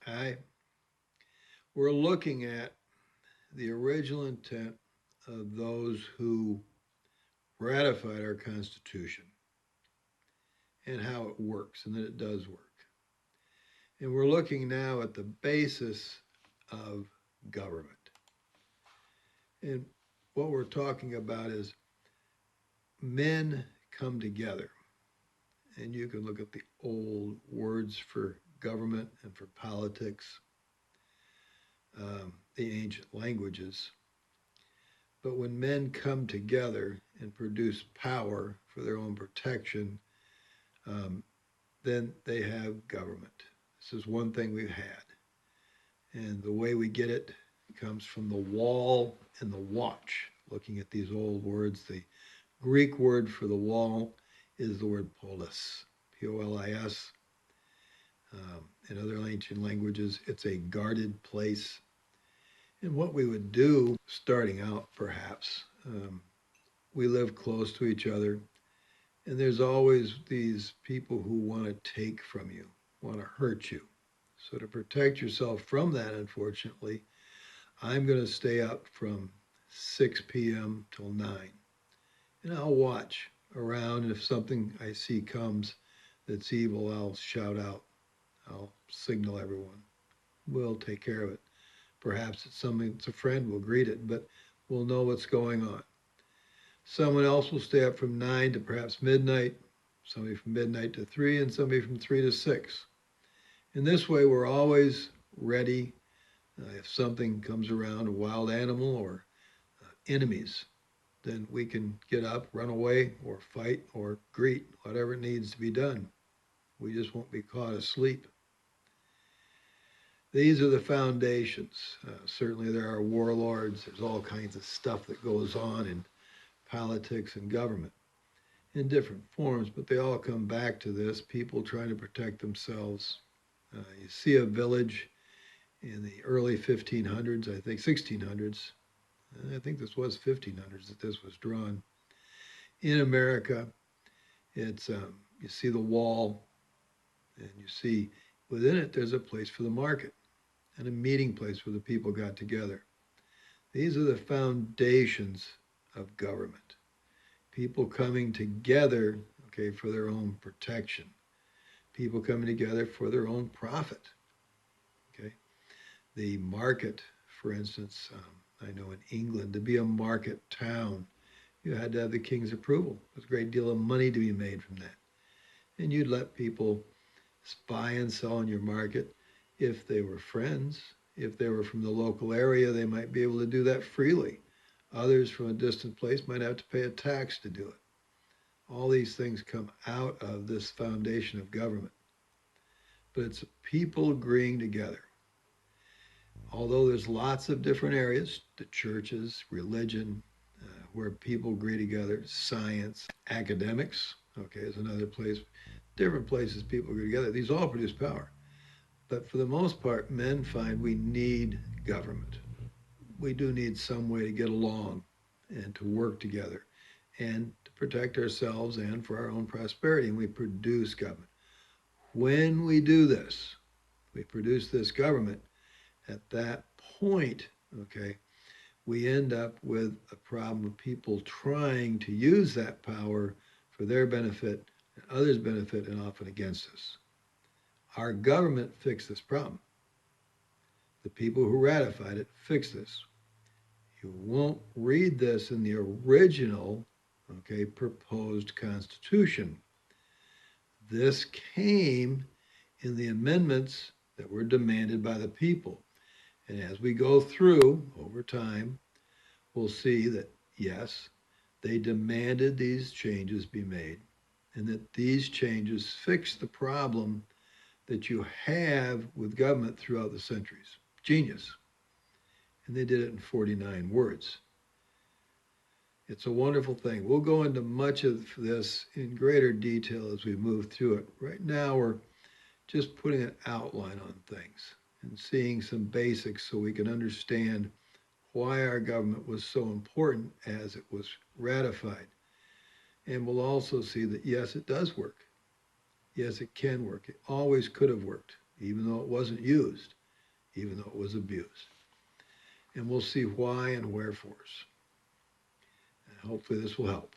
I We're looking at the original intent of those who ratified our Constitution and how it works and that it does work. And we're looking now at the basis of government. And what we're talking about is men come together. And you can look at the old words for government and for politics, the ancient languages. But when men come together and produce power for their own protection, um, then they have government. This is one thing we've had. And the way we get it comes from the wall and the watch. Looking at these old words, the Greek word for the wall is the word polis, Polis. In other ancient languages, it's a guarded place. And what we would do, starting out perhaps, we live close to each other, and there's always these people who want to take from you, want to hurt you. So, to protect yourself from that, unfortunately, I'm going to stay up from 6 p.m. till 9. And I'll watch around. And if something I see comes that's evil, I'll shout out. I'll signal everyone. We'll take care of it. Perhaps it's something, it's a friend, we'll greet it, but we'll know what's going on. Someone else will stay up from 9 to perhaps midnight, somebody from midnight to 3, and somebody from 3 to 6. In this way, we're always ready if something comes around, a wild animal or enemies, then we can get up, run away, or fight, or greet, whatever needs to be done. We just won't be caught asleep. These are the foundations. Certainly, there are warlords. There's all kinds of stuff that goes on in politics and government in different forms, but they all come back to this people trying to protect themselves. You see a village in the early 1500s, I think 1600s. I think this was 1500s that this was drawn in America. It's you see the wall, and you see within it there's a place for the market and a meeting place where the people got together. These are the foundations of government. People coming together, okay, for their own protection. People coming together for their own profit. Okay, the market, for instance, I know in England to be a market town, you had to have the king's approval. There's a great deal of money to be made from that, and you'd let people buy and sell in your market if they were friends. If they were from the local area, they might be able to do that freely. Others from a distant place might have to pay a tax to do it. All these things come out of this foundation of government. But it's people agreeing together. Although there's lots of different areas, the churches, religion, where people agree together, science, academics, okay, is another place. Different places people agree together. These all produce power. But for the most part, men find we need government. We do need some way to get along and to work together and to protect ourselves and for our own prosperity. And we produce government. When we do this, we produce this government, at that point, okay, we end up with a problem of people trying to use that power for their benefit and others' benefit and often against us. Our government fixed this problem. The people who ratified it fixed this. You won't read this in the original, okay, proposed Constitution. This came in the amendments that were demanded by the people. And as we go through over time, we'll see that yes, they demanded these changes be made, and that these changes fix the problem that you have with government throughout the centuries. Genius. And they did it in 49 words. It's a wonderful thing. We'll go into much of this in greater detail as we move through it. Right now, we're just putting an outline on things and seeing some basics so we can understand why our government was so important as it was ratified. And we'll also see that, yes, it does work. Yes, it can work. It always could have worked. even though it wasn't used, even though it was abused. And we'll see why and wherefores. And hopefully this will help.